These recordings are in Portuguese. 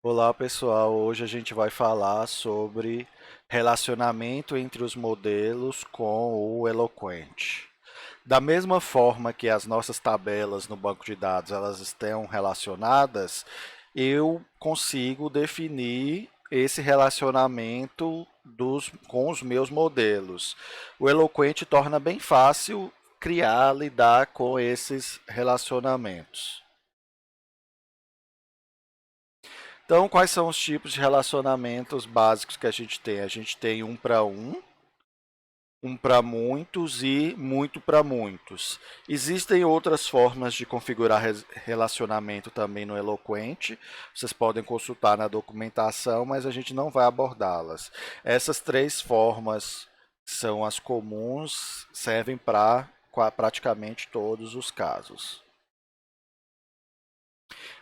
Olá pessoal, hoje a gente vai falar sobre relacionamento entre os modelos com o Eloquent. Da mesma forma que as nossas tabelas no banco de dados elas estão relacionadas, eu consigo definir esse relacionamento com os meus modelos. O Eloquent torna bem fácil criar, lidar com esses relacionamentos. Então, quais são os tipos de relacionamentos básicos que a gente tem? A gente tem um para muitos e muito para muitos. Existem outras formas de configurar relacionamento também no Eloquent. Vocês podem consultar na documentação, mas a gente não vai abordá-las. Essas três formas são as comuns, servem para praticamente todos os casos.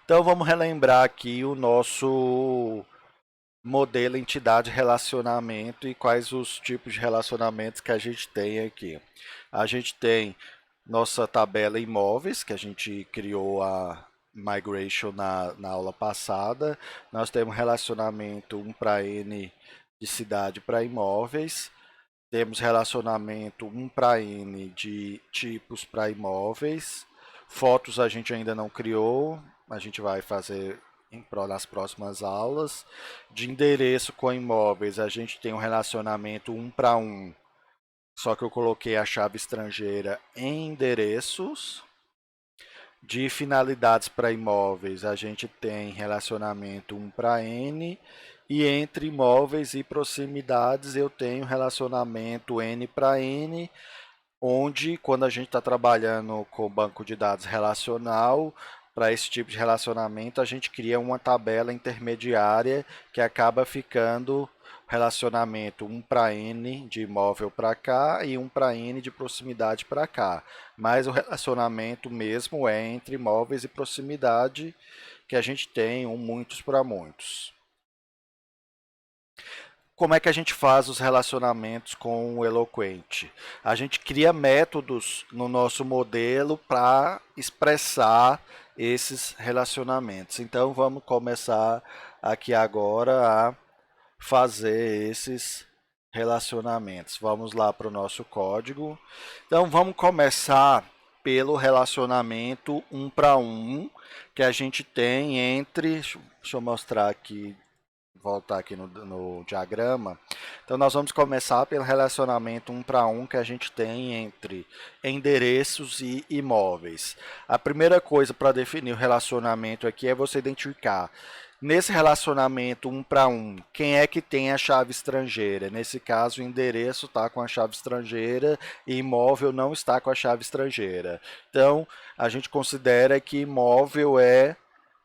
Então vamos relembrar aqui o nosso modelo, entidade, relacionamento e quais os tipos de relacionamentos que a gente tem aqui. A gente tem nossa tabela imóveis, que a gente criou a migration na aula passada. Nós temos relacionamento 1 para N de cidade para imóveis. Temos relacionamento 1 para N de tipos para imóveis. Fotos a gente ainda não criou, a gente vai fazer nas próximas aulas. De endereço com imóveis, a gente tem um relacionamento 1 para 1, só que eu coloquei a chave estrangeira em endereços. De finalidades para imóveis, a gente tem relacionamento 1 para N, e entre imóveis e proximidades eu tenho relacionamento N para N, onde quando a gente está trabalhando com banco de dados relacional, para esse tipo de relacionamento a gente cria uma tabela intermediária que acaba ficando relacionamento 1 para N de imóvel para cá e 1 para N de proximidade para cá. Mas o relacionamento mesmo é entre imóveis e proximidade, que a gente tem um muitos para muitos. Como é que a gente faz os relacionamentos com o Eloquent? A gente cria métodos no nosso modelo para expressar esses relacionamentos. Então vamos começar aqui agora a fazer esses relacionamentos. Vamos lá para o nosso código. Então vamos começar pelo relacionamento 1 para 1 que a gente tem entre. Deixa eu mostrar aqui, voltar aqui no diagrama. Então nós vamos começar pelo relacionamento 1 para 1 que a gente tem entre endereços e imóveis. A primeira coisa para definir o relacionamento aqui é você identificar nesse relacionamento 1 para 1 quem é que tem a chave estrangeira. Nesse caso, o endereço está com a chave estrangeira e imóvel não está com a chave estrangeira. Então a gente considera que imóvel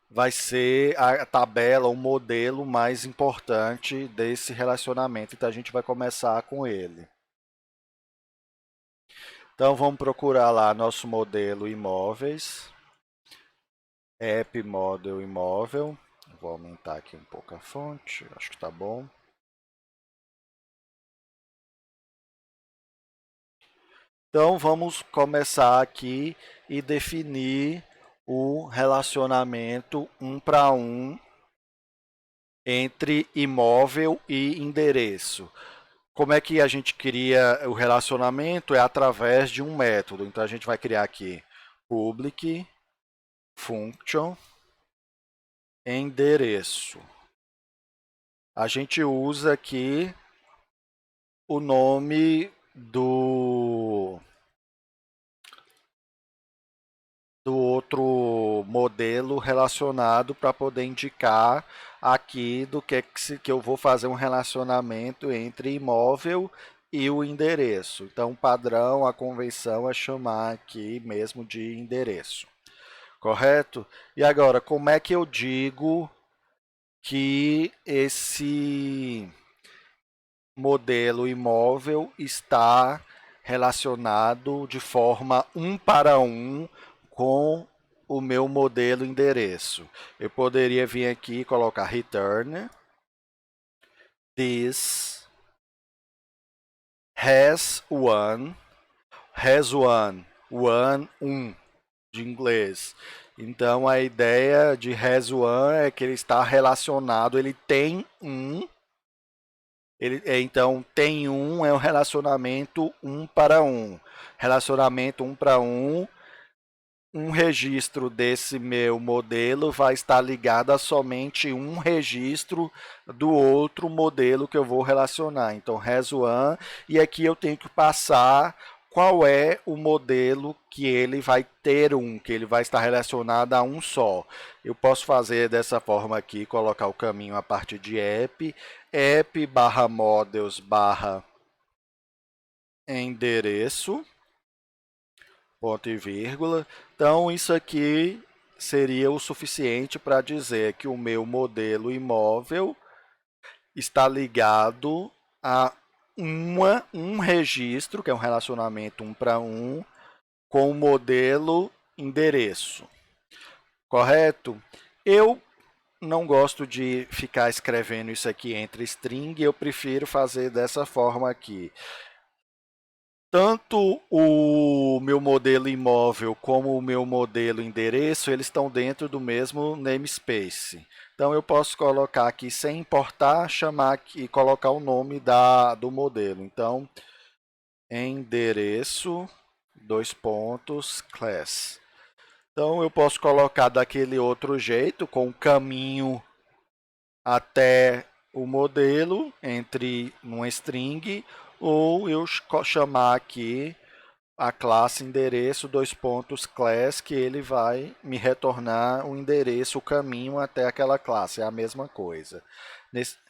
vai ser a tabela, o modelo mais importante desse relacionamento. Então a gente vai começar com ele. Então vamos procurar lá nosso modelo imóveis, app model imóvel. Vou aumentar aqui um pouco a fonte, acho que está bom. Então vamos começar aqui e definir o relacionamento 1 para 1 entre imóvel e endereço. Como é que a gente cria o relacionamento? É através de um método. Então a gente vai criar aqui public function endereço. A gente usa aqui o nome do outro modelo relacionado para poder indicar aqui do que eu vou fazer um relacionamento entre imóvel e o endereço. Então, o padrão, a convenção é chamar aqui mesmo de endereço, correto? E agora, como é que eu digo que esse modelo imóvel está relacionado de forma 1 para 1 com o meu modelo endereço? Eu poderia vir aqui e colocar return this has one, one de inglês, Então a ideia de has1 é que ele está relacionado, ele tem um, então tem um é um relacionamento um para um. Relacionamento um para um registro desse meu modelo vai estar ligado a somente um registro do outro modelo que eu vou relacionar. Então, has1, e aqui eu tenho que passar qual é o modelo que ele vai ter que ele vai estar relacionado a um só. Eu posso fazer dessa forma aqui, colocar o caminho a partir de app barra models barra endereço, ponto e vírgula. Então, isso aqui seria o suficiente para dizer que o meu modelo imóvel está ligado a um registro, que é um relacionamento um para um, com o modelo endereço. Correto? Eu não gosto de ficar escrevendo isso aqui entre string, eu prefiro fazer dessa forma aqui. Tanto o meu modelo imóvel como o meu modelo endereço, eles estão dentro do mesmo namespace. Então, eu posso colocar aqui, sem importar, chamar aqui e colocar o nome do modelo. Então, endereço, dois pontos, class. Então, eu posso colocar daquele outro jeito, com o caminho até o modelo, entre uma string, ou eu chamar aqui a classe endereço, dois pontos, class, que ele vai me retornar o endereço, o caminho até aquela classe, é a mesma coisa.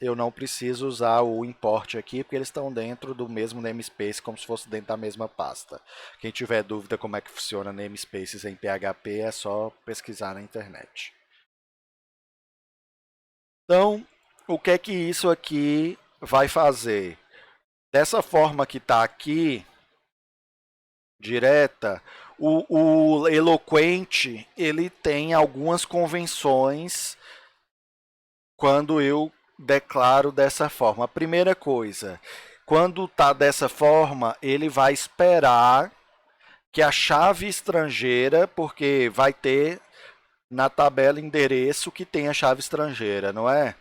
Eu não preciso usar o import aqui, porque eles estão dentro do mesmo namespace, como se fosse dentro da mesma pasta. Quem tiver dúvida como é que funciona namespaces em PHP, é só pesquisar na internet. Então, o que é que isso aqui vai fazer? Dessa forma que está aqui, direta, o eloquente ele tem algumas convenções quando eu declaro dessa forma. A primeira coisa, quando está dessa forma, ele vai esperar que a chave estrangeira, porque vai ter na tabela endereço que tem a chave estrangeira, não é?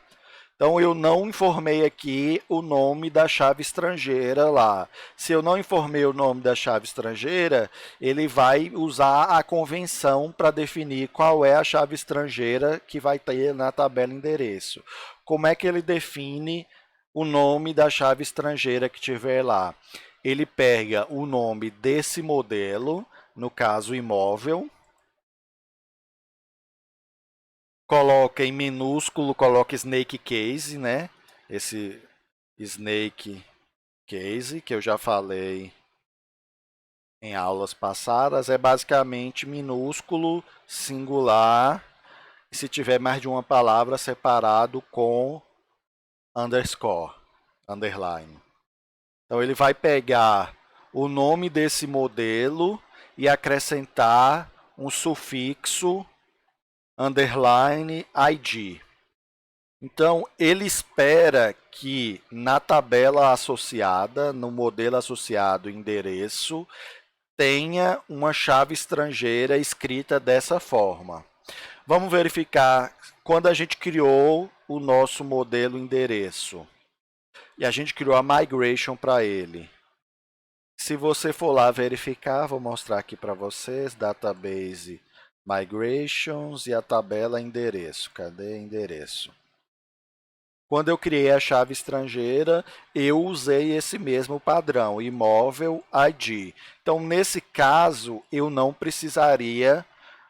Então, eu não informei aqui o nome da chave estrangeira lá. Se eu não informei o nome da chave estrangeira, ele vai usar a convenção para definir qual é a chave estrangeira que vai ter na tabela endereço. Como é que ele define o nome da chave estrangeira que tiver lá? Ele pega o nome desse modelo, no caso imóvel, coloca em minúsculo, coloca snake case, né? Esse snake case que eu já falei em aulas passadas é basicamente minúsculo, singular, e se tiver mais de uma palavra separado com underscore, underline. Então ele vai pegar o nome desse modelo e acrescentar um sufixo underline id. Então, ele espera que na tabela associada, no modelo associado endereço, tenha uma chave estrangeira escrita dessa forma. Vamos verificar quando a gente criou o nosso modelo endereço e a gente criou a migration para ele. Se você for lá verificar, vou mostrar aqui para vocês, database migrations e a tabela endereço. Cadê endereço? Quando eu criei a chave estrangeira, eu usei esse mesmo padrão, imóvel ID. Então, nesse caso, eu não precisaria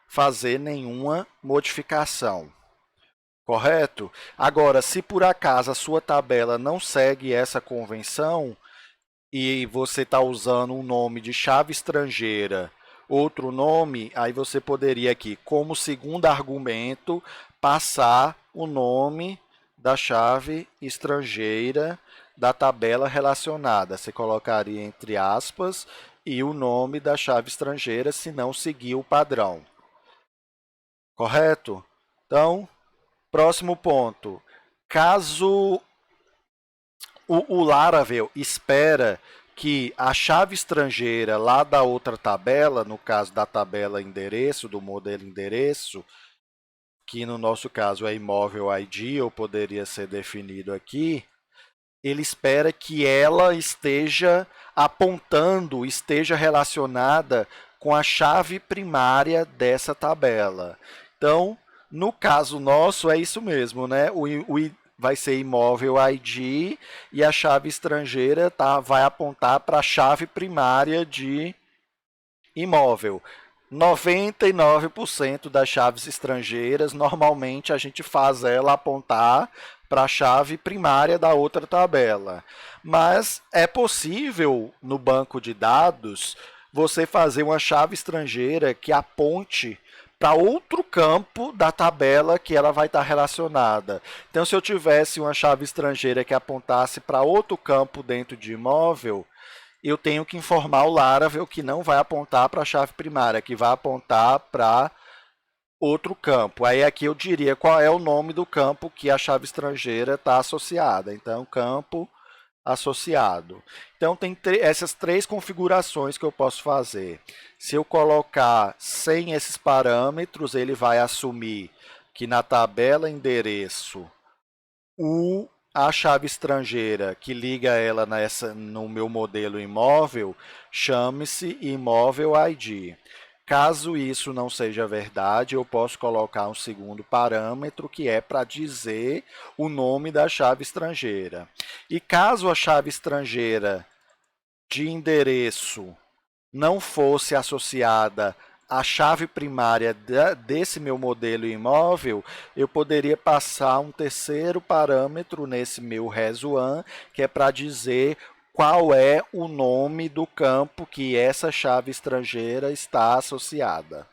fazer nenhuma modificação. Correto? Agora, se por acaso a sua tabela não segue essa convenção e você está usando um nome de chave estrangeira, outro nome, aí você poderia aqui, como segundo argumento, passar o nome da chave estrangeira da tabela relacionada. Você colocaria entre aspas e o nome da chave estrangeira se não seguir o padrão. Correto? Então, próximo ponto. Caso o Laravel espera que a chave estrangeira lá da outra tabela, no caso da tabela endereço, do modelo endereço, que no nosso caso é imóvel ID, ou poderia ser definido aqui, ele espera que ela esteja apontando, esteja relacionada com a chave primária dessa tabela. Então, no caso nosso, é isso mesmo, né? Vai ser imóvel ID e a chave estrangeira vai apontar para a chave primária de imóvel. 99% das chaves estrangeiras, normalmente a gente faz ela apontar para a chave primária da outra tabela. Mas é possível, no banco de dados, você fazer uma chave estrangeira que aponte para outro campo da tabela que ela vai estar relacionada. Então, se eu tivesse uma chave estrangeira que apontasse para outro campo dentro de imóvel, eu tenho que informar o Laravel que não vai apontar para a chave primária, que vai apontar para outro campo. Aí aqui eu diria qual é o nome do campo que a chave estrangeira está associada. Então, campo associado. Então, tem essas três configurações que eu posso fazer. Se eu colocar sem esses parâmetros, ele vai assumir que na tabela endereço a chave estrangeira que liga ela no meu modelo imóvel chame-se imóvel ID. Caso isso não seja verdade, eu posso colocar um segundo parâmetro que é para dizer o nome da chave estrangeira. E caso a chave estrangeira de endereço não fosse associada à chave primária desse meu modelo imóvel, eu poderia passar um terceiro parâmetro nesse meu res1, que é para dizer qual é o nome do campo que essa chave estrangeira está associada.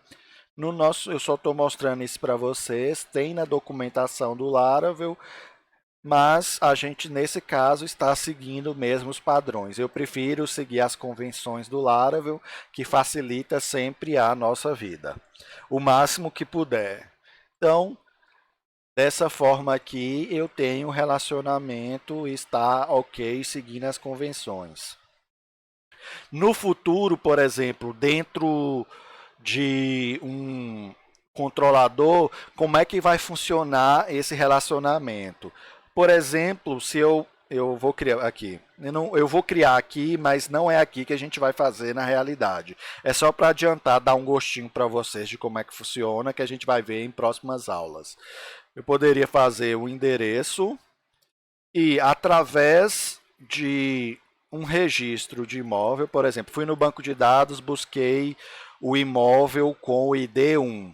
Eu só estou mostrando isso para vocês, tem na documentação do Laravel, mas a gente, nesse caso, está seguindo mesmo os padrões. Eu prefiro seguir as convenções do Laravel, que facilita sempre a nossa vida, o máximo que puder. Então, dessa forma aqui, eu tenho relacionamento, está ok, seguindo as convenções. No futuro, por exemplo, dentro de um controlador, como é que vai funcionar esse relacionamento? Por exemplo, se eu vou criar aqui, eu vou criar aqui, mas não é aqui que a gente vai fazer na realidade. É só para adiantar, dar um gostinho para vocês de como é que funciona, que a gente vai ver em próximas aulas. Eu poderia fazer o endereço e através de um registro de imóvel, por exemplo, fui no banco de dados, busquei o imóvel com o ID1.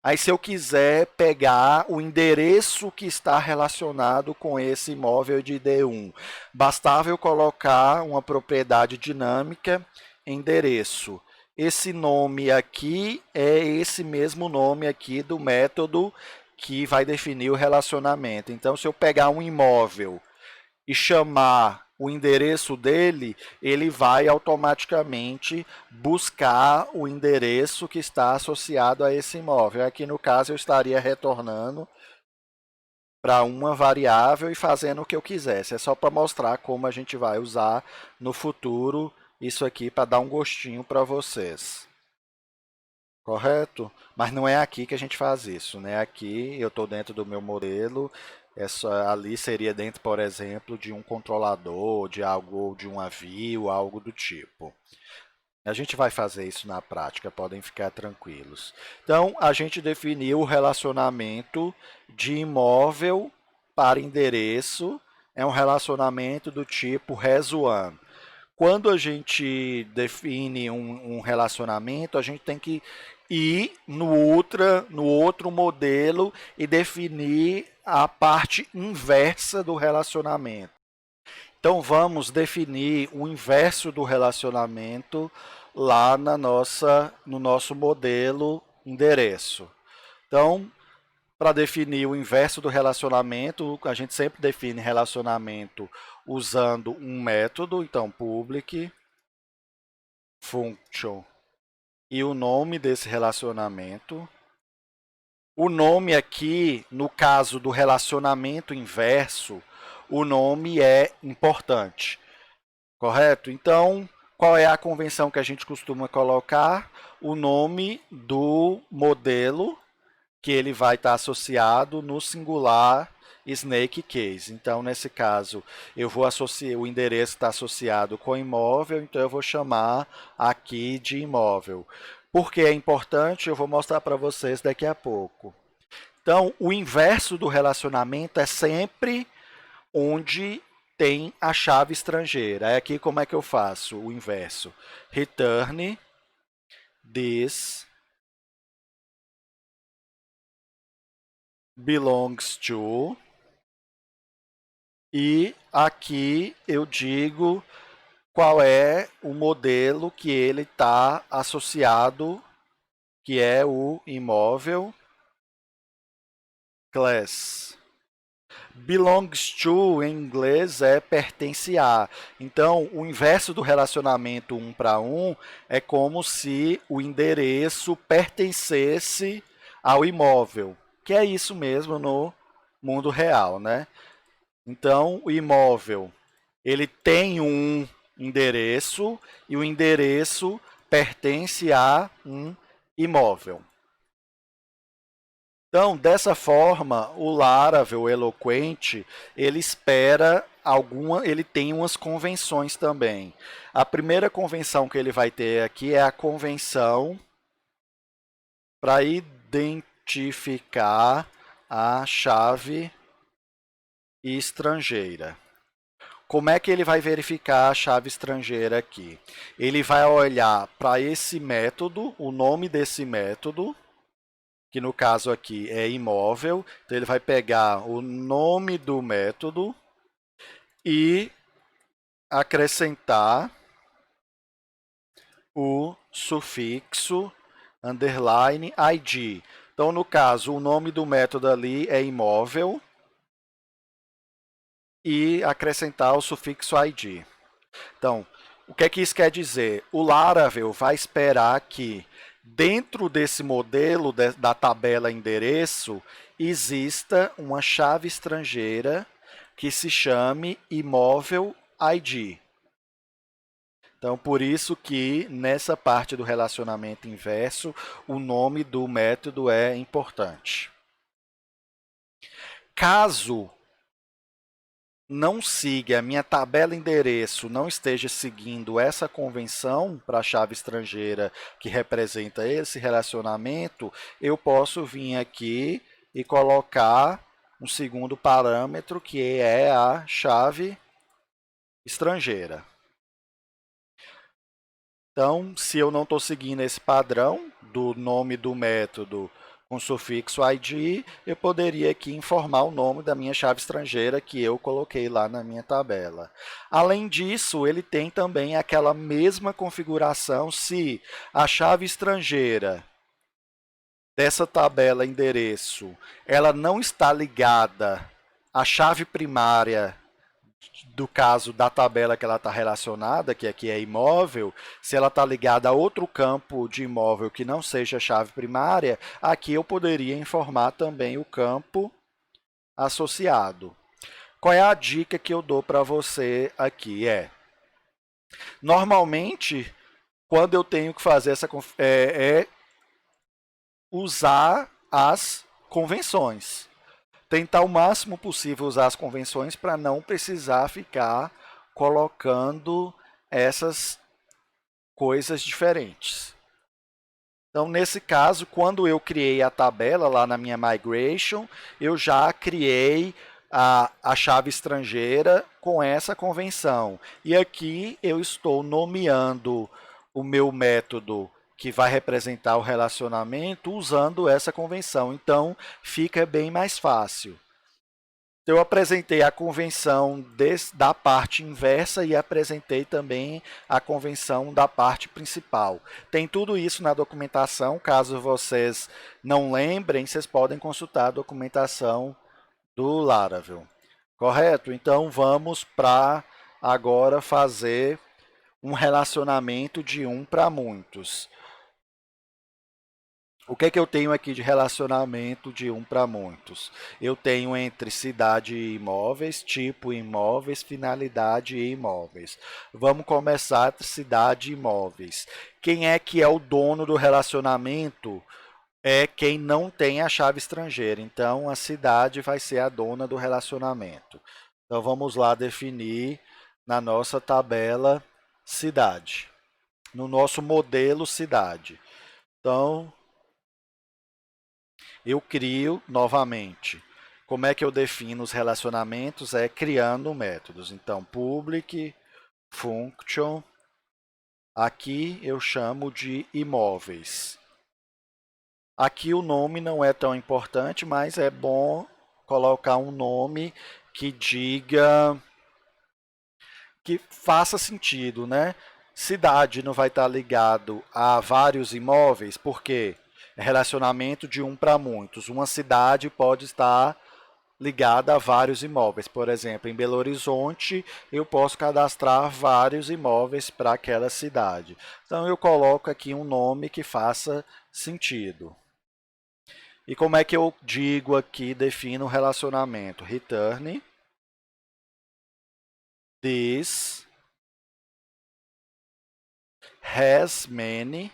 Aí, se eu quiser pegar o endereço que está relacionado com esse imóvel de ID1, bastava eu colocar uma propriedade dinâmica, endereço. Esse nome aqui é esse mesmo nome aqui do método que vai definir o relacionamento. Então, se eu pegar um imóvel e chamar o endereço dele, ele vai automaticamente buscar o endereço que está associado a esse imóvel. Aqui no caso eu estaria retornando para uma variável e fazendo o que eu quisesse. É só para mostrar como a gente vai usar no futuro isso aqui para dar um gostinho para vocês. Correto? Mas não é aqui que a gente faz isso, né? Aqui eu estou dentro do meu modelo, ali seria dentro, por exemplo, de um controlador, de algo, de um avião, algo do tipo. A gente vai fazer isso na prática, podem ficar tranquilos. Então, a gente definiu o relacionamento de imóvel para endereço, é um relacionamento do tipo res1. Quando a gente define um relacionamento, a gente tem que ir no outro modelo e definir a parte inversa do relacionamento. Então, vamos definir o inverso do relacionamento lá no nosso modelo endereço. Então, para definir o inverso do relacionamento, a gente sempre define relacionamento usando um método, então public function e o nome desse relacionamento. O nome aqui, no caso do relacionamento inverso, o nome é importante. Correto? Então, qual é a convenção que a gente costuma colocar? O nome do modelo que ele vai estar associado no singular snake case. Então, nesse caso, eu vou associar, o endereço está associado com imóvel, então eu vou chamar aqui de imóvel. Por que é importante? Eu vou mostrar para vocês daqui a pouco. Então, o inverso do relacionamento é sempre onde tem a chave estrangeira. Aí aqui como é que eu faço o inverso? Return this belongs to, e aqui eu digo qual é o modelo que ele está associado, que é o imóvel class. Belongs to, em inglês, é pertence a. Então, o inverso do relacionamento 1 para 1 é como se o endereço pertencesse ao imóvel, que é isso mesmo no mundo real, né? Então, o imóvel, ele tem um endereço e o endereço pertence a um imóvel. Então, dessa forma, o Laravel, o eloquente, ele espera ele tem umas convenções também. A primeira convenção que ele vai ter aqui é a convenção para identificar a chave estrangeira. Como é que ele vai verificar a chave estrangeira aqui? Ele vai olhar para esse método, o nome desse método, que no caso aqui é imóvel. Então ele vai pegar o nome do método e acrescentar o sufixo underline id. Então, no caso, o nome do método ali é imóvel e acrescentar o sufixo id. Então, o que é que isso quer dizer? O Laravel vai esperar que dentro desse modelo da tabela endereço exista uma chave estrangeira que se chame imóvel ID. Então, por isso que nessa parte do relacionamento inverso, o nome do método é importante. Caso não siga, a minha tabela endereço não esteja seguindo essa convenção para a chave estrangeira que representa esse relacionamento, eu posso vir aqui e colocar um segundo parâmetro, que é a chave estrangeira. Então, se eu não estou seguindo esse padrão do nome do método com sufixo ID, eu poderia aqui informar o nome da minha chave estrangeira que eu coloquei lá na minha tabela. Além disso, ele tem também aquela mesma configuração se a chave estrangeira dessa tabela endereço, ela não está ligada à chave primária do caso da tabela que ela está relacionada, que aqui é imóvel, se ela está ligada a outro campo de imóvel que não seja chave primária, aqui eu poderia informar também o campo associado. Qual é a dica que eu dou para você aqui? Normalmente, quando eu tenho que fazer essa usar as convenções. Tentar o máximo possível usar as convenções para não precisar ficar colocando essas coisas diferentes. Então, nesse caso, quando eu criei a tabela lá na minha migration, eu já criei a chave estrangeira com essa convenção. E aqui eu estou nomeando o meu método que vai representar o relacionamento usando essa convenção. Então, fica bem mais fácil. Eu apresentei a convenção da parte inversa e apresentei também a convenção da parte principal. Tem tudo isso na documentação. Caso vocês não lembrem, vocês podem consultar a documentação do Laravel. Correto? Então, vamos para agora fazer um relacionamento de um para muitos. O que é que eu tenho aqui de relacionamento de um para muitos? Eu tenho entre cidade e imóveis, tipo imóveis, finalidade e imóveis. Vamos começar cidade e imóveis. Quem é que é o dono do relacionamento? É quem não tem a chave estrangeira. Então, a cidade vai ser a dona do relacionamento. Então, vamos lá definir na nossa tabela cidade, no nosso modelo cidade. Então, eu crio novamente. Como é que eu defino os relacionamentos? É criando métodos. Então, public function, aqui eu chamo de imóveis. Aqui o nome não é tão importante, mas é bom colocar um nome que diga, que faça sentido, né? Cidade não vai estar ligado a vários imóveis, porque é relacionamento de um para muitos. Uma cidade pode estar ligada a vários imóveis. Por exemplo, em Belo Horizonte, eu posso cadastrar vários imóveis para aquela cidade. Então, eu coloco aqui um nome que faça sentido. E como é que eu digo aqui, defino o relacionamento? Return this has many.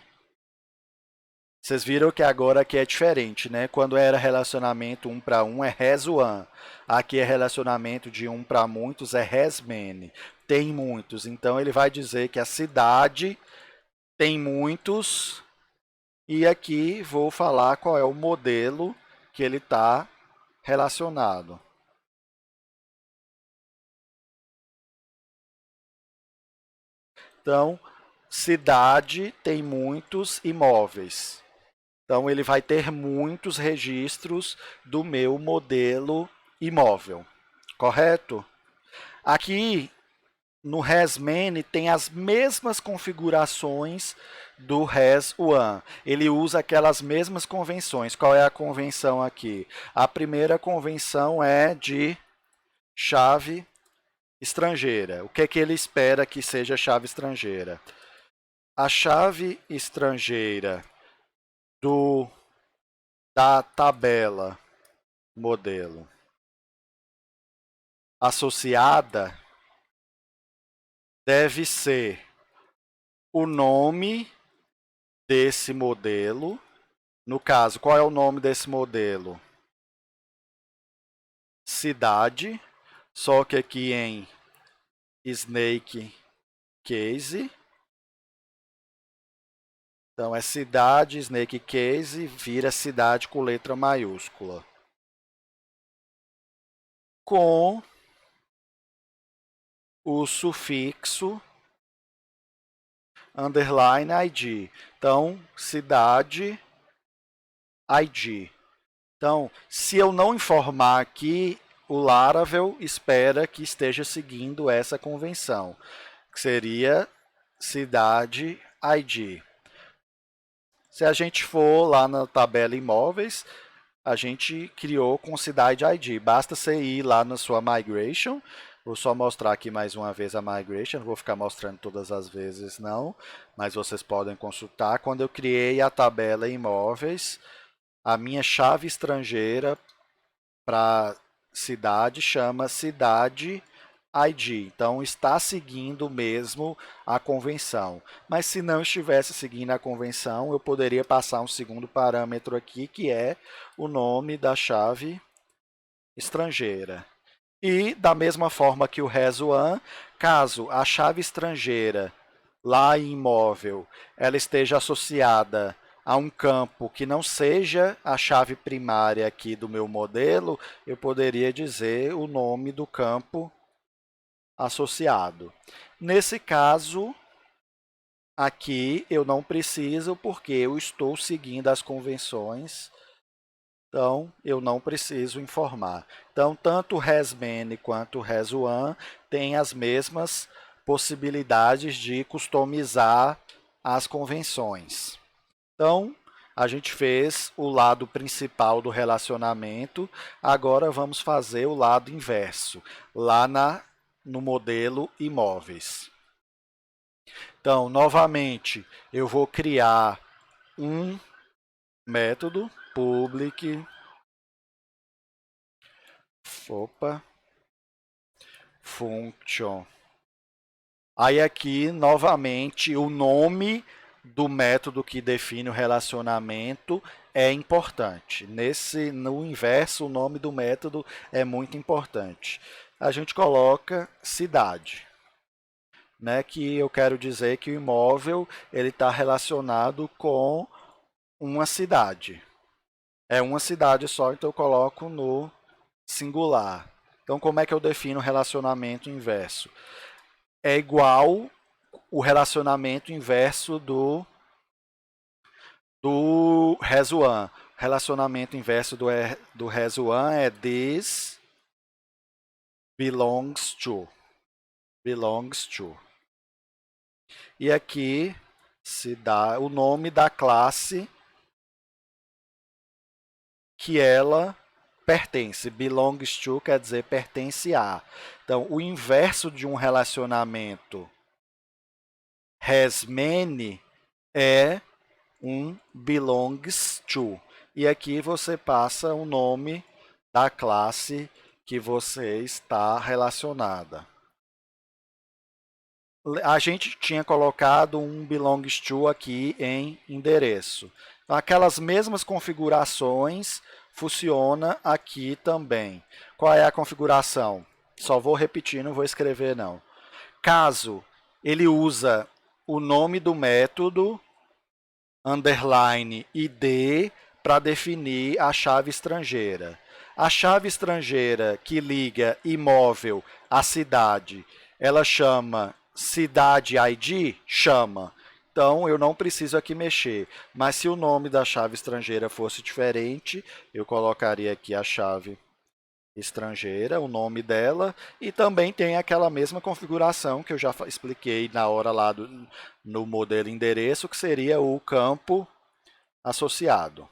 Vocês viram que agora aqui é diferente, né? Quando era relacionamento um para um é has one. Aqui é relacionamento de um para muitos é has many. Tem muitos. Então ele vai dizer que a cidade tem muitos. E aqui vou falar qual é o modelo que ele está relacionado. Então, cidade tem muitos imóveis. Então, ele vai ter muitos registros do meu modelo imóvel, correto? Aqui no ResMany tem as mesmas configurações do ResOne. Ele usa aquelas mesmas convenções. Qual é a convenção aqui? A primeira convenção é de chave estrangeira. O que é que ele espera que seja chave estrangeira? A chave estrangeira da tabela modelo associada deve ser o nome desse modelo. No caso, qual é o nome desse modelo? Cidade, só que aqui em Snake Case. Então é cidade, Snake Case, vira cidade com letra maiúscula. Com o sufixo underline ID. Então, cidade ID. Então, se eu não informar aqui, o Laravel espera que esteja seguindo essa convenção, que seria cidade ID. Se a gente for lá na tabela imóveis, a gente criou com cidade ID. Basta você ir lá na sua migration. Vou só mostrar aqui mais uma vez a migration. Não vou ficar mostrando todas as vezes, não. Mas vocês podem consultar. Quando eu criei a tabela imóveis, a minha chave estrangeira para cidade chama cidade ID. Então está seguindo mesmo a convenção. Mas se não estivesse seguindo a convenção, eu poderia passar um segundo parâmetro aqui, que é o nome da chave estrangeira. E da mesma forma que o ResOne, caso a chave estrangeira lá em imóvel ela esteja associada a um campo que não seja a chave primária aqui do meu modelo, eu poderia dizer o nome do campo associado. Nesse caso, aqui eu não preciso porque eu estou seguindo as convenções, então eu não preciso informar. Então, tanto o ResMany quanto o ResOne têm as mesmas possibilidades de customizar as convenções. Então, a gente fez o lado principal do relacionamento, agora vamos fazer o lado inverso, lá no modelo imóveis. Então, novamente, eu vou criar um método public function. Aí aqui, novamente, o nome do método que define o relacionamento é importante. No inverso, o nome do método é muito importante. A gente coloca cidade, né? Que eu quero dizer que o imóvel ele está relacionado com uma cidade. É uma cidade só, então eu coloco no singular. Então, como é que eu defino o relacionamento inverso? É igual o relacionamento inverso do has1. Relacionamento inverso do has1 é this belongs to. Belongs to. E aqui se dá o nome da classe que ela pertence. Belongs to quer dizer pertence a. Então, o inverso de um relacionamento has many é um belongs to. E aqui você passa o nome da classe que você está relacionada. A gente tinha colocado um belongs to aqui em endereço. Então, aquelas mesmas configurações funciona aqui também. Qual é a configuração? Só vou repetir, não vou escrever não. Caso ele usa o nome do método underline id para definir a chave estrangeira. A chave estrangeira que liga imóvel à cidade, ela chama cidade ID? Chama. Então, eu não preciso aqui mexer. Mas se o nome da chave estrangeira fosse diferente, eu colocaria aqui a chave estrangeira, o nome dela, e também tem aquela mesma configuração que eu já expliquei na hora lá no modelo endereço, que seria o campo associado.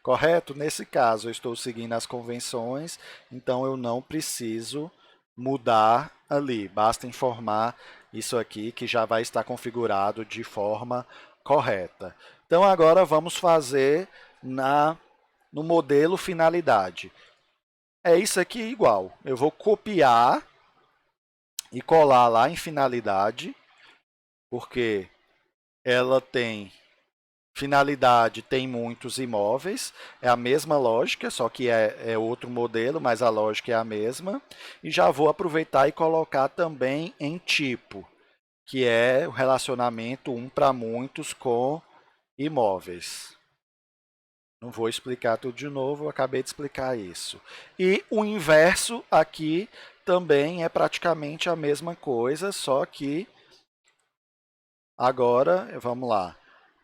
Correto? Nesse caso, eu estou seguindo as convenções, então eu não preciso mudar ali. Basta informar isso aqui que já vai estar configurado de forma correta. Então, agora vamos fazer no modelo finalidade. É isso aqui igual. Eu vou copiar e colar lá em finalidade, porque ela tem finalidade, tem muitos imóveis, é a mesma lógica, só que é outro modelo, mas a lógica é a mesma. E já vou aproveitar e colocar também em tipo, que é o relacionamento um para muitos com imóveis. Não vou explicar tudo de novo, eu acabei de explicar isso. E o inverso aqui também é praticamente a mesma coisa, só que agora, vamos lá,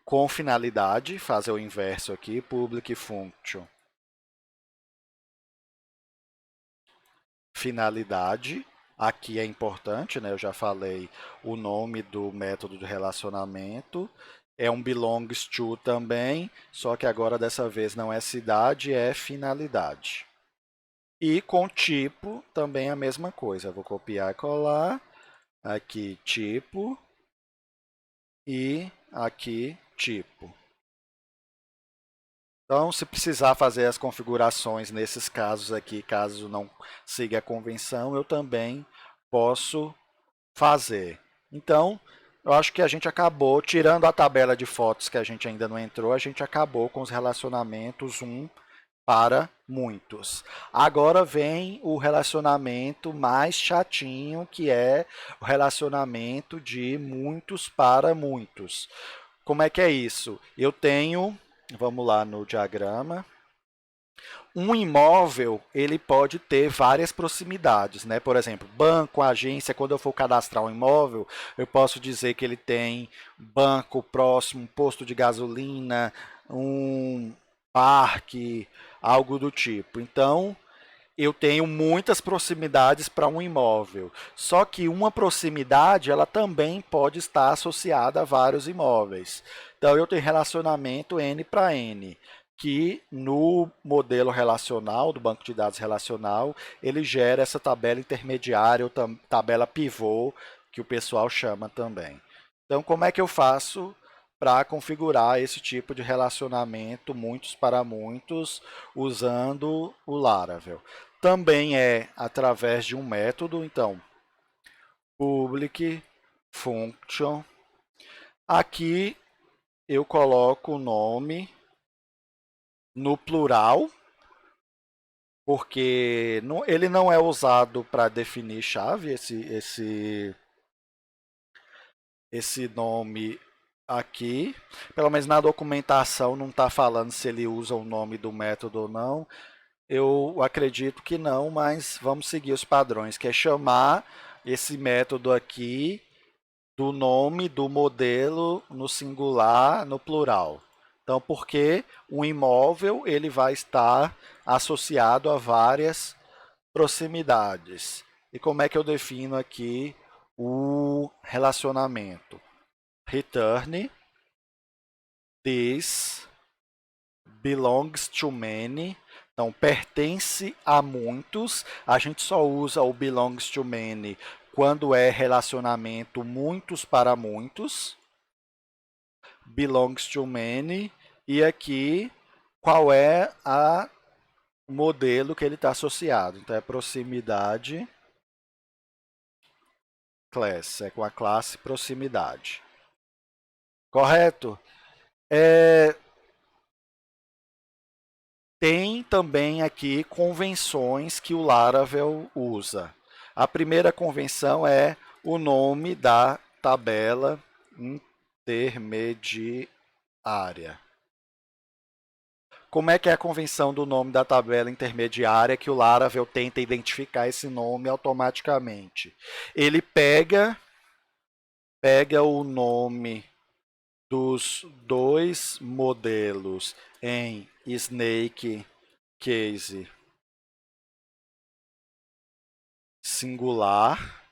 com finalidade, fazer o inverso aqui, public function. Finalidade, aqui é importante, né? Eu já falei o nome do método de relacionamento. É um belongs to também, só que agora dessa vez não é cidade, é finalidade. E com tipo também a mesma coisa. Eu vou copiar e colar. Aqui tipo e aqui tipo. Então, se precisar fazer as configurações nesses casos aqui, caso não siga a convenção, eu também posso fazer. Então, eu acho que a gente acabou, tirando a tabela de fotos que a gente ainda não entrou, a gente acabou com os relacionamentos um para muitos. Agora vem o relacionamento mais chatinho, que é o relacionamento de muitos para muitos. Como é que é isso? Eu tenho, vamos lá no diagrama, um imóvel ele pode ter várias proximidades, né? Por exemplo, banco, agência, quando eu for cadastrar um imóvel, eu posso dizer que ele tem banco próximo, posto de gasolina, um parque, algo do tipo. Então, eu tenho muitas proximidades para um imóvel. Só que uma proximidade, ela também pode estar associada a vários imóveis. Então, eu tenho relacionamento N para N, que no modelo relacional, do banco de dados relacional, ele gera essa tabela intermediária, ou tabela pivô, que o pessoal chama também. Então, como é que eu faço para configurar esse tipo de relacionamento muitos para muitos usando o Laravel. Também é através de um método, então, public function. Aqui eu coloco o nome no plural, porque ele não é usado para definir chave, esse nome aqui. Pelo menos na documentação não está falando se ele usa o nome do método ou não. Eu acredito que não, mas vamos seguir os padrões, que é chamar esse método aqui do nome do modelo no singular, no plural. Então, porque o imóvel ele vai estar associado a várias proximidades. E como é que eu defino aqui o relacionamento? Return this belongs to many. Então, pertence a muitos. A gente só usa o belongs to many quando é relacionamento muitos para muitos. Belongs to many. E aqui, qual é o modelo que ele está associado? Então, é proximidade class. É com a classe proximidade. Correto? Tem também aqui convenções que o Laravel usa. A primeira convenção é o nome da tabela intermediária. Como é que é a convenção do nome da tabela intermediária que o Laravel tenta identificar esse nome automaticamente? Ele pega o nome dos dois modelos em Snake Case singular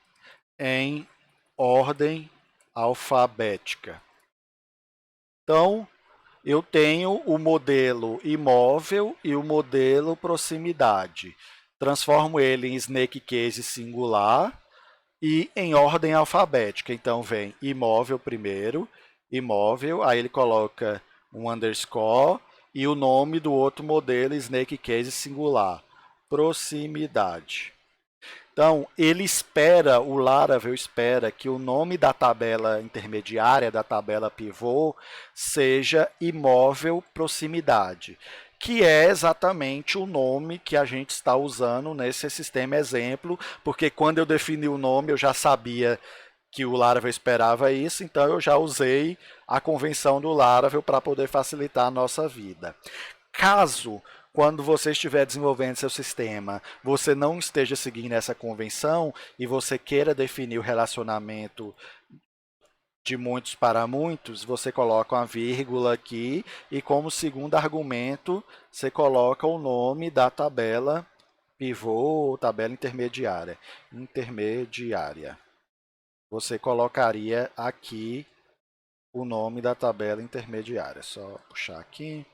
em ordem alfabética. Então, eu tenho o modelo imóvel e o modelo proximidade. Transformo ele em Snake Case singular e em ordem alfabética. Então, vem imóvel primeiro, imóvel, aí ele coloca um underscore e o nome do outro modelo Snake Case singular, proximidade. Então, o Laravel espera que o nome da tabela intermediária, da tabela pivô, seja imóvel proximidade, que é exatamente o nome que a gente está usando nesse sistema exemplo, porque quando eu defini o nome eu já sabia que o Laravel esperava isso, então eu já usei a convenção do Laravel para poder facilitar a nossa vida. Caso, quando você estiver desenvolvendo seu sistema, você não esteja seguindo essa convenção e você queira definir o relacionamento de muitos para muitos, você coloca uma vírgula aqui e como segundo argumento, você coloca o nome da tabela pivô ou tabela intermediária. Intermediária. Você colocaria aqui o nome da tabela intermediária. Só puxar aqui.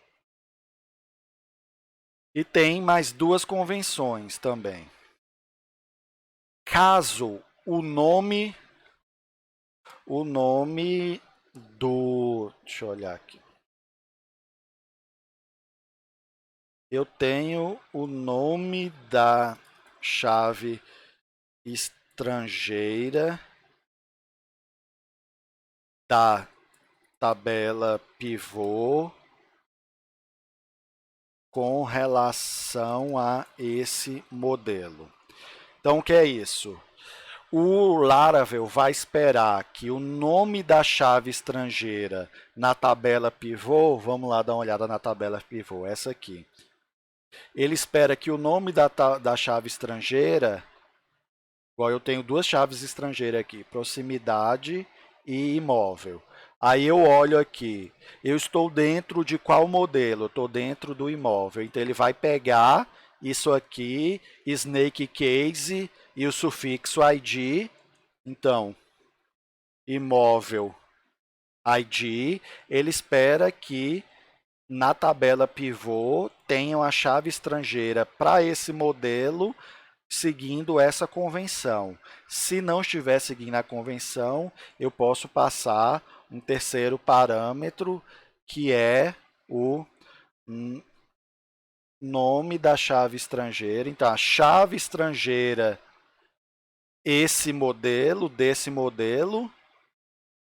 E tem mais duas convenções também. Caso o nome do... Deixa eu olhar aqui. Eu tenho o nome da chave estrangeira da tabela pivô com relação a esse modelo. Então, o que é isso? O Laravel vai esperar que o nome da chave estrangeira na tabela pivô, vamos lá dar uma olhada na tabela pivô, essa aqui. Ele espera que o nome da chave estrangeira, igual eu tenho duas chaves estrangeiras aqui, proximidade e imóvel. Aí eu olho aqui, eu estou dentro de qual modelo? Eu estou dentro do imóvel. Então ele vai pegar isso aqui, Snake Case e o sufixo ID. Então, imóvel ID, ele espera que na tabela pivô tenham a chave estrangeira para esse modelo seguindo essa convenção. Se não estiver seguindo a convenção, eu posso passar um terceiro parâmetro, que é o nome da chave estrangeira. Então, a chave estrangeira, desse modelo,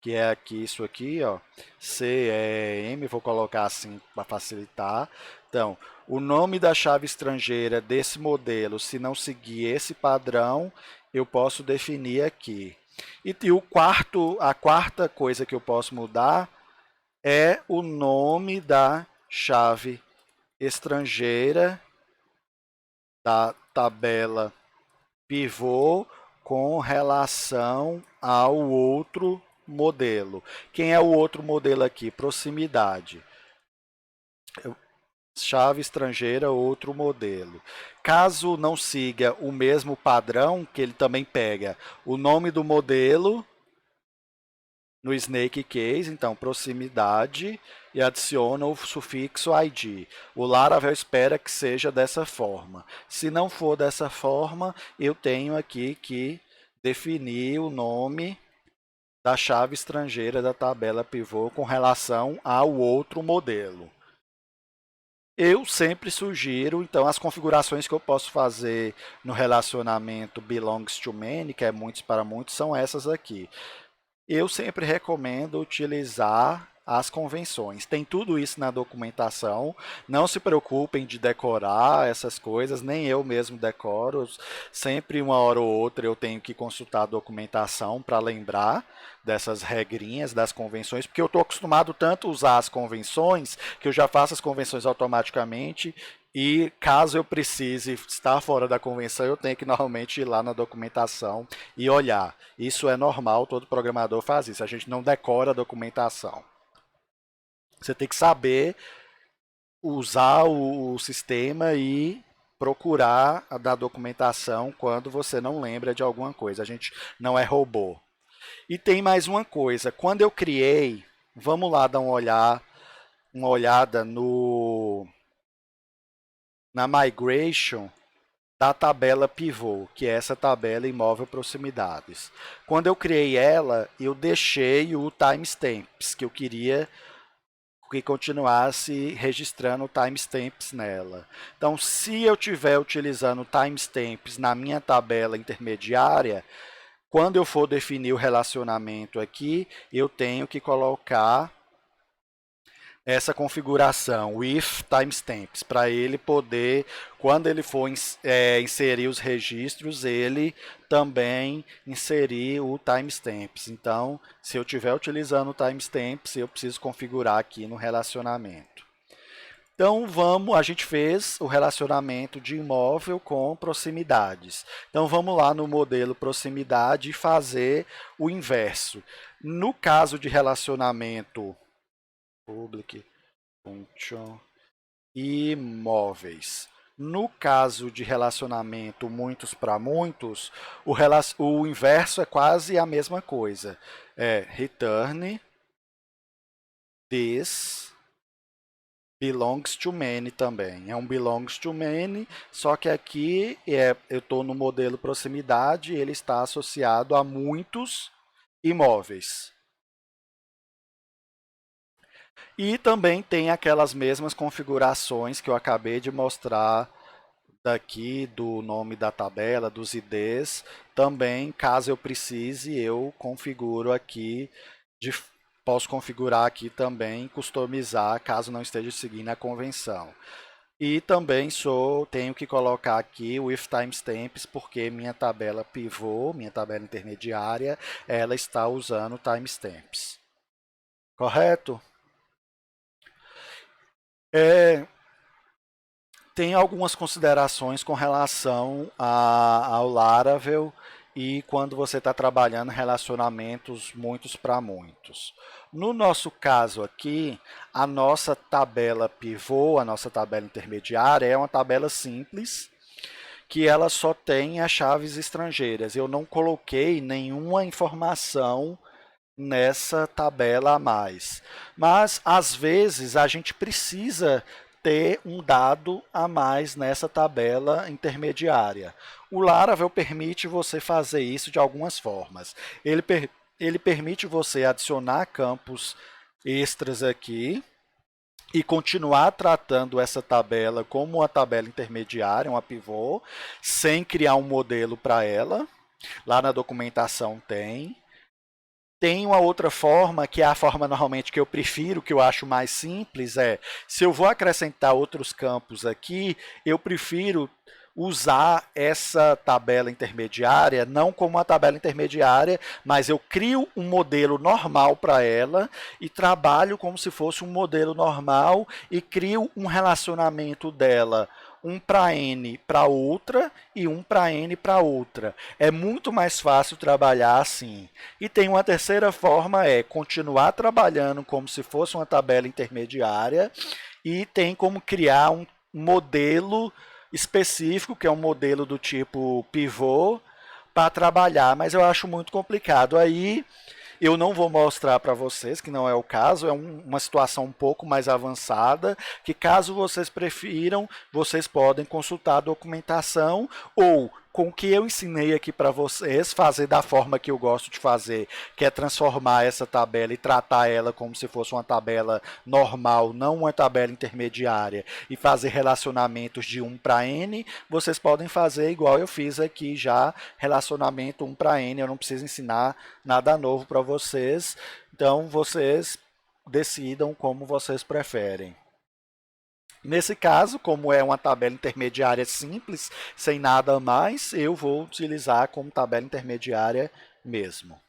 que é aqui, isso aqui, ó, CEM, vou colocar assim para facilitar. Então, o nome da chave estrangeira desse modelo, se não seguir esse padrão, eu posso definir aqui. E a quarta coisa que eu posso mudar é o nome da chave estrangeira da tabela pivô com relação ao outro modelo. Quem é o outro modelo aqui? Proximidade. Chave estrangeira, outro modelo. Caso não siga o mesmo padrão, que ele também pega o nome do modelo no snake case, então proximidade, e adiciona o sufixo ID. O Laravel espera que seja dessa forma. Se não for dessa forma, eu tenho aqui que definir o nome da chave estrangeira da tabela pivô com relação ao outro modelo. Eu sempre sugiro, então, as configurações que eu posso fazer no relacionamento belongs to many, que é muitos para muitos, são essas aqui. Eu sempre recomendo utilizar as convenções. Tem tudo isso na documentação. Não se preocupem de decorar essas coisas, nem eu mesmo decoro. Sempre uma hora ou outra eu tenho que consultar a documentação para lembrar dessas regrinhas, das convenções, porque eu estou acostumado tanto a usar as convenções, que eu já faço as convenções automaticamente, e caso eu precise estar fora da convenção, eu tenho que normalmente ir lá na documentação e olhar. Isso é normal, todo programador faz isso. A gente não decora a documentação. Você tem que saber usar o sistema e procurar a da documentação quando você não lembra de alguma coisa. A gente não é robô. E tem mais uma coisa. Quando eu criei, vamos lá dar uma olhada na migration da tabela pivô, que é essa tabela imóvel proximidades. Quando eu criei ela, eu deixei o timestamps, que eu queria que continuasse registrando timestamps nela. Então, se eu estiver utilizando timestamps na minha tabela intermediária, quando eu for definir o relacionamento aqui, eu tenho que colocar essa configuração with timestamps, para ele poder, quando ele for inserir os registros, ele também inserir o timestamps. Então, se eu estiver utilizando o timestamps, eu preciso configurar aqui no relacionamento. Então, a gente fez o relacionamento de imóvel com proximidades. Então, vamos lá no modelo proximidade e fazer o inverso. No caso de relacionamento public function imóveis. No caso de relacionamento muitos para muitos, o inverso é quase a mesma coisa. É return this belongs to many também. É um belongs to many, só que aqui eu estou no modelo proximidade, ele está associado a muitos imóveis. E também tem aquelas mesmas configurações que eu acabei de mostrar daqui do nome da tabela, dos IDs. Também, caso eu precise, eu configuro aqui, posso configurar aqui também, customizar, caso não esteja seguindo a convenção. E também tenho que colocar aqui o if timestamps, porque minha tabela pivô, minha tabela intermediária, ela está usando timestamps. Correto? Tem algumas considerações com relação ao Laravel e quando você está trabalhando relacionamentos muitos para muitos. No nosso caso aqui, a nossa tabela pivô, a nossa tabela intermediária, é uma tabela simples, que ela só tem as chaves estrangeiras. Eu não coloquei nenhuma informação nessa tabela a mais. Mas, às vezes, a gente precisa ter um dado a mais nessa tabela intermediária. O Laravel permite você fazer isso de algumas formas. ele permite você adicionar campos extras aqui e continuar tratando essa tabela como uma tabela intermediária, uma pivô, sem criar um modelo para ela. Lá na documentação tem. Tem uma outra forma, que é a forma normalmente que eu prefiro, que eu acho mais simples, se eu vou acrescentar outros campos aqui, eu prefiro usar essa tabela intermediária, não como uma tabela intermediária, mas eu crio um modelo normal para ela e trabalho como se fosse um modelo normal e crio um relacionamento dela, um para N para outra e um para N para outra. É muito mais fácil trabalhar assim. E tem uma terceira forma, continuar trabalhando como se fosse uma tabela intermediária e tem como criar um modelo específico, que é um modelo do tipo pivô, para trabalhar, mas eu acho muito complicado. Aí eu não vou mostrar para vocês, que não é o caso, é uma situação um pouco mais avançada, que caso vocês prefiram, vocês podem consultar a documentação ou com o que eu ensinei aqui para vocês, fazer da forma que eu gosto de fazer, que é transformar essa tabela e tratar ela como se fosse uma tabela normal, não uma tabela intermediária, e fazer relacionamentos de 1 para N, vocês podem fazer igual eu fiz aqui já, relacionamento 1 para N, eu não preciso ensinar nada novo para vocês, então vocês decidam como vocês preferem. Nesse caso, como é uma tabela intermediária simples, sem nada a mais, eu vou utilizar como tabela intermediária mesmo.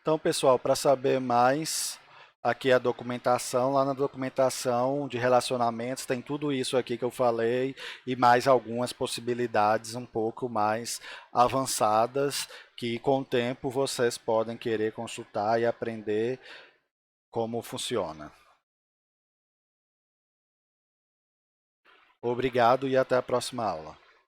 Então, pessoal, para saber mais, aqui é a documentação. Lá na documentação de relacionamentos tem tudo isso aqui que eu falei e mais algumas possibilidades um pouco mais avançadas que com o tempo vocês podem querer consultar e aprender como funciona. Obrigado e até a próxima aula.